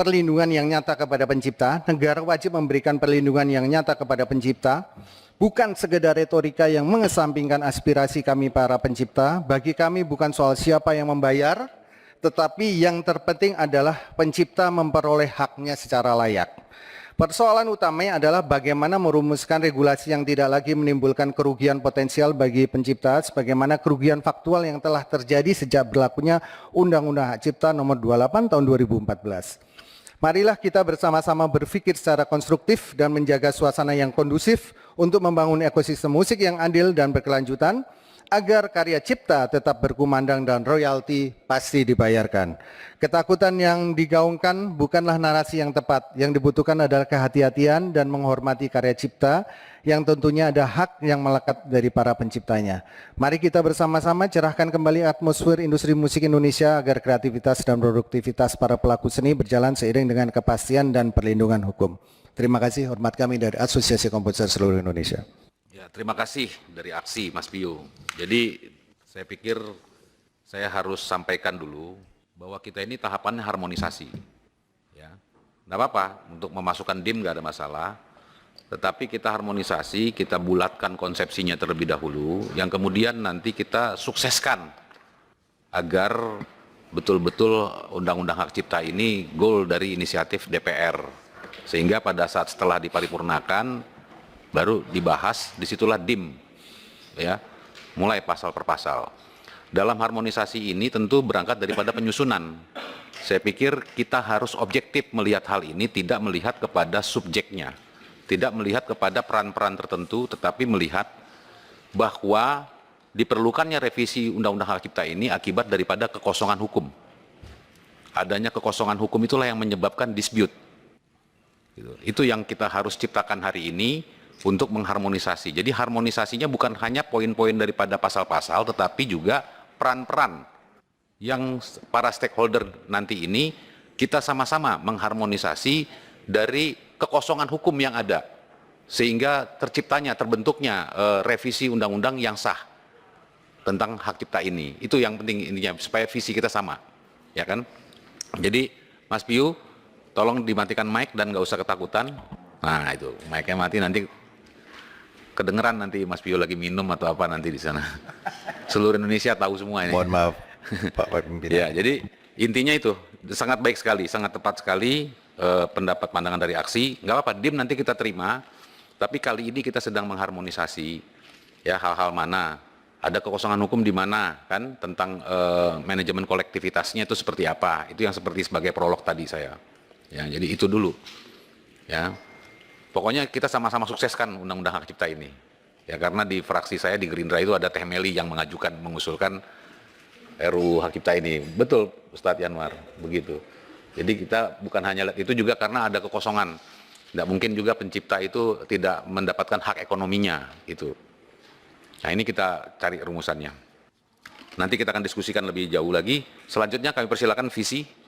perlindungan yang nyata kepada pencipta. Negara wajib memberikan perlindungan yang nyata kepada pencipta. Bukan sekedar retorika yang mengesampingkan aspirasi kami para pencipta. Bagi kami bukan soal siapa yang membayar, tetapi yang terpenting adalah pencipta memperoleh haknya secara layak. Persoalan utamanya adalah bagaimana merumuskan regulasi yang tidak lagi menimbulkan kerugian potensial bagi pencipta, sebagaimana kerugian faktual yang telah terjadi sejak berlakunya Undang-Undang Hak Cipta Nomor 28 Tahun 2014. Marilah kita bersama-sama berpikir secara konstruktif dan menjaga suasana yang kondusif untuk membangun ekosistem musik yang adil dan berkelanjutan, agar karya cipta tetap berkumandang dan royalti pasti dibayarkan. Ketakutan yang digaungkan bukanlah narasi yang tepat. Yang dibutuhkan adalah kehati-hatian dan menghormati karya cipta yang tentunya ada hak yang melekat dari para penciptanya. Mari kita bersama-sama cerahkan kembali atmosfer industri musik Indonesia agar kreativitas dan produktivitas para pelaku seni berjalan seiring dengan kepastian dan perlindungan hukum. Terima kasih, hormat kami dari Asosiasi Komposer Seluruh Indonesia. Ya, terima kasih dari aksi Mas Bio. Jadi saya pikir saya harus sampaikan dulu bahwa kita ini tahapannya harmonisasi. Ya, nggak apa-apa untuk memasukkan DIM nggak ada masalah. Tetapi kita harmonisasi, kita bulatkan konsepsinya terlebih dahulu, yang kemudian nanti kita sukseskan agar betul-betul Undang-Undang Hak Cipta ini goal dari inisiatif DPR. Sehingga pada saat setelah diparipurnakan, baru dibahas, disitulah DIM, ya, mulai pasal per pasal. Dalam harmonisasi ini tentu berangkat daripada penyusunan. Saya pikir kita harus objektif melihat hal ini, tidak melihat kepada subjeknya, tidak melihat kepada peran-peran tertentu, tetapi melihat bahwa diperlukannya revisi Undang-Undang Hak Cipta ini akibat daripada kekosongan hukum. Adanya kekosongan hukum itulah yang menyebabkan dispute. Itu yang kita harus ciptakan hari ini untuk mengharmonisasi. Jadi harmonisasinya bukan hanya poin-poin daripada pasal-pasal, tetapi juga peran-peran yang para stakeholder nanti ini kita sama-sama mengharmonisasi dari kekosongan hukum yang ada, sehingga terciptanya, terbentuknya revisi undang-undang yang sah tentang hak cipta ini. Itu yang penting intinya, supaya visi kita sama, ya kan? Jadi Mas Piu, tolong dimatikan mic dan nggak usah ketakutan. Nah itu, mic-nya mati, nanti kedengeran nanti Mas Pio lagi minum atau apa nanti di sana. Seluruh Indonesia tahu semua ini. Mohon maaf, Pak Pimpinan. Ya, jadi intinya itu sangat baik sekali, sangat tepat sekali pendapat pandangan dari aksi. Nggak apa-apa, DIM nanti kita terima. Tapi kali ini kita sedang mengharmonisasi ya hal-hal mana, ada kekosongan hukum di mana kan, tentang manajemen kolektivitasnya itu seperti apa. Itu yang seperti sebagai prolog tadi saya. Ya, jadi itu dulu. Ya. Pokoknya kita sama-sama sukseskan Undang-Undang Hak Cipta ini. Ya, karena di fraksi saya di Gerindra itu ada Teh Meli yang mengusulkan RUU Hak Cipta ini. Betul, Ustadz Yanwar, begitu. Jadi kita bukan hanya itu juga karena ada kekosongan. Tidak mungkin juga pencipta itu tidak mendapatkan hak ekonominya itu. Nah, ini kita cari rumusannya. Nanti kita akan diskusikan lebih jauh lagi. Selanjutnya kami persilakan visi.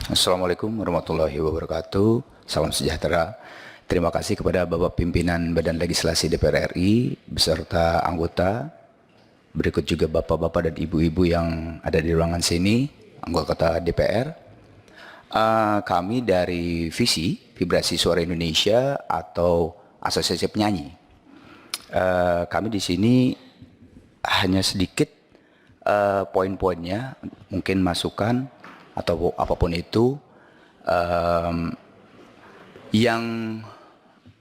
Assalamualaikum warahmatullahi wabarakatuh. Salam sejahtera. Terima kasih kepada Bapak Pimpinan Badan Legislasi DPR RI beserta anggota. Berikut juga Bapak-bapak dan Ibu-ibu yang ada di ruangan sini, anggota DPR. Kami dari VISI, Vibrasi Suara Indonesia atau Asosiasi Penyanyi. Kami di sini hanya sedikit poin-poinnya, mungkin masukan atau apapun itu yang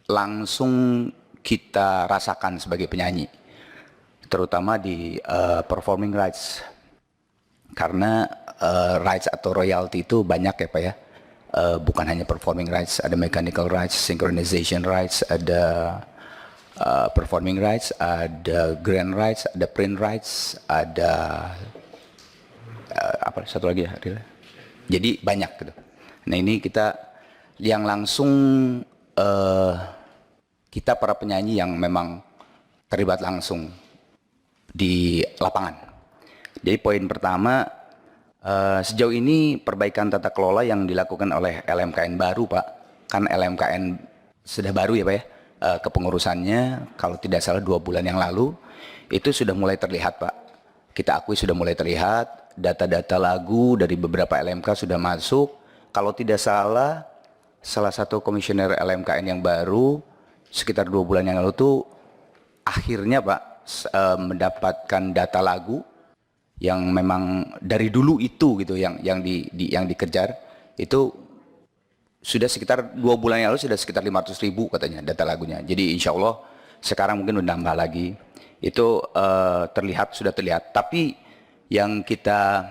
langsung kita rasakan sebagai penyanyi, terutama di performing rights, karena rights atau royalty itu banyak ya Pak ya, bukan hanya performing rights, ada mechanical rights, synchronization rights, ada performing rights, ada grand rights, ada print rights, ada apa satu lagi ya Rila? Jadi banyak gitu. Nah ini kita yang langsung kita para penyanyi yang memang terlibat langsung di lapangan. Jadi poin pertama, sejauh ini perbaikan tata kelola yang dilakukan oleh LMKN baru Pak, kan LMKN sudah baru ya Pak ya, kepengurusannya kalau tidak salah 2 bulan yang lalu itu sudah mulai terlihat Pak. kita akui sudah mulai terlihat, data-data lagu dari beberapa LMK sudah masuk. Kalau tidak salah, salah satu komisioner LMKN yang baru, sekitar 2 bulan yang lalu tuh, akhirnya Pak, mendapatkan data lagu yang memang dari dulu itu gitu, yang dikejar, itu sudah sekitar 2 bulan yang lalu sudah sekitar 500.000 katanya data lagunya. Jadi insya Allah sekarang mungkin menambah lagi. Itu sudah terlihat. Tapi yang kita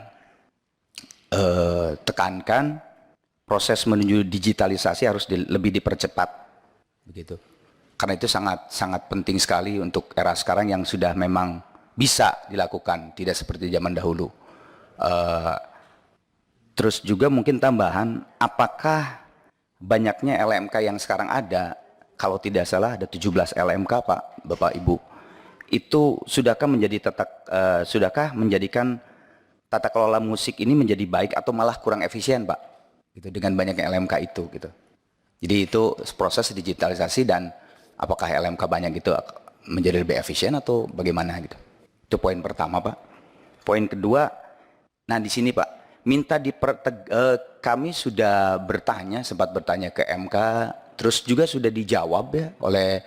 tekankan, proses menuju digitalisasi harus lebih dipercepat, begitu. Karena itu sangat sangat penting sekali untuk era sekarang yang sudah memang bisa dilakukan, tidak seperti zaman dahulu. Terus juga mungkin tambahan, apakah banyaknya LMK yang sekarang ada, kalau tidak salah ada 17 LMK Pak, Bapak Ibu, itu sudahkah menjadikan tata kelola musik ini menjadi baik atau malah kurang efisien Pak, gitu, dengan banyaknya LMK itu gitu. Jadi itu proses digitalisasi, dan apakah LMK banyak itu menjadi lebih efisien atau bagaimana gitu. Itu poin pertama Pak. Poin kedua, nah di sini Pak, kami sudah sempat bertanya ke MK, terus juga sudah dijawab ya oleh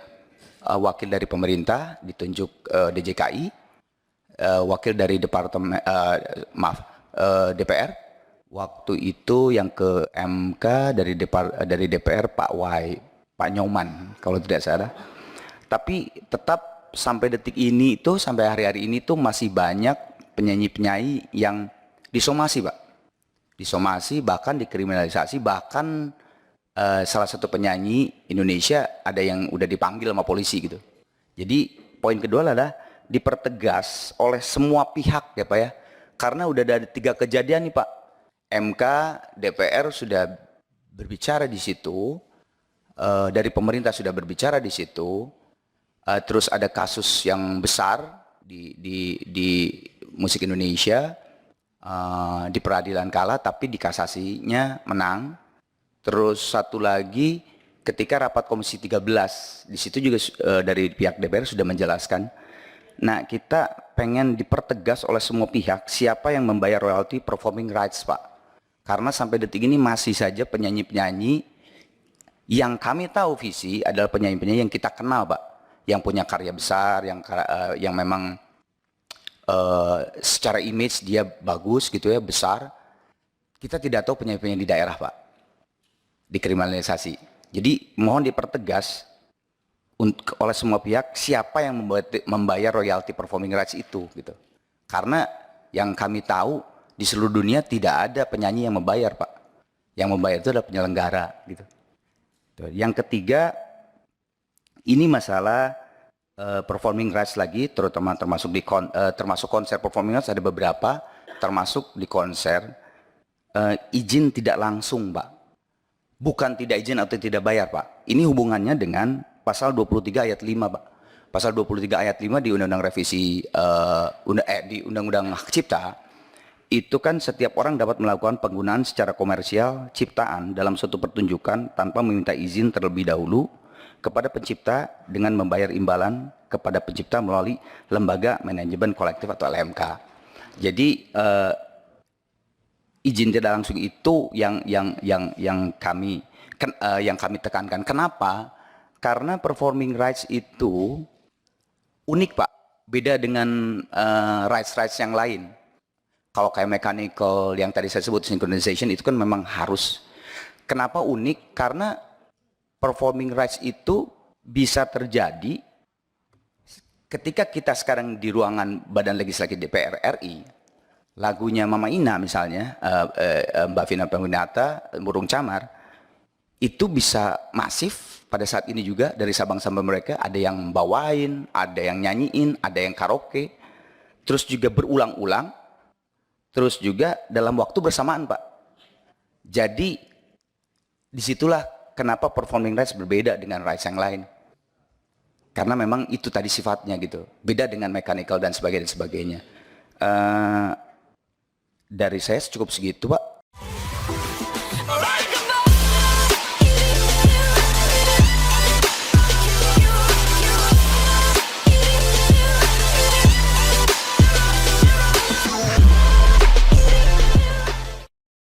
wakil dari pemerintah, ditunjuk DJKI, wakil dari DPR, waktu itu yang ke MK dari DPR Pak Nyoman kalau tidak salah. Tapi tetap sampai detik ini itu, sampai hari-hari ini tuh masih banyak penyanyi-penyanyi yang disomasi Pak. Disomasi, bahkan dikriminalisasi, bahkan salah satu penyanyi Indonesia ada yang udah dipanggil sama polisi gitu. Jadi poin kedua adalah dipertegas oleh semua pihak ya Pak ya, karena udah ada 3 kejadian nih Pak. MK, DPR sudah berbicara di situ, dari pemerintah sudah berbicara di situ, terus ada kasus yang besar di musik Indonesia, di peradilan kalah tapi di kasasinya menang. Terus satu lagi ketika rapat Komisi 13, di situ juga dari pihak DPR sudah menjelaskan. Nah, kita pengen dipertegas oleh semua pihak siapa yang membayar royalti performing rights Pak. Karena sampai detik ini masih saja penyanyi-penyanyi yang kami tahu visi adalah penyanyi-penyanyi yang kita kenal Pak, yang punya karya besar, yang memang secara image dia bagus gitu ya, besar. Kita tidak tahu penyanyi-penyanyi di daerah Pak dikriminalisasi. Jadi mohon dipertegas oleh semua pihak siapa yang membayar royalti performing rights itu gitu. Karena yang kami tahu di seluruh dunia tidak ada penyanyi yang membayar Pak. Yang membayar itu adalah penyelenggara gitu. Yang ketiga, ini masalah performing rights lagi, terutama termasuk konser performing rights ada beberapa, termasuk di konser izin tidak langsung Pak. Bukan tidak izin atau tidak bayar Pak. Ini hubungannya dengan pasal 23 ayat 5 Pak. Pasal 23 ayat 5 di Undang-Undang Revisi di Undang-Undang Hak Cipta, itu kan setiap orang dapat melakukan penggunaan secara komersial ciptaan dalam suatu pertunjukan tanpa meminta izin terlebih dahulu kepada pencipta dengan membayar imbalan kepada pencipta melalui lembaga manajemen kolektif atau LMK. Jadi izin tidak langsung itu yang kami tekankan. Kenapa? Karena performing rights itu unik Pak, beda dengan rights yang lain. Kalau kayak mechanical yang tadi saya sebut synchronization itu kan memang harus. Kenapa unik? Karena performing rights itu bisa terjadi ketika kita sekarang di ruangan Badan Legislasi DPR RI, lagunya Mama Ina misalnya, Mbak Vina Pangguniata, Murung Camar, itu bisa masif pada saat ini juga dari Sabang sampai mereka, ada yang bawain, ada yang nyanyiin, ada yang karaoke, terus juga berulang-ulang, terus juga dalam waktu bersamaan Pak. Jadi disitulah kenapa performing rights berbeda dengan rights yang lain. Karena memang itu tadi sifatnya gitu, beda dengan mechanical dan sebagainya. Dari saya cukup segitu Pak.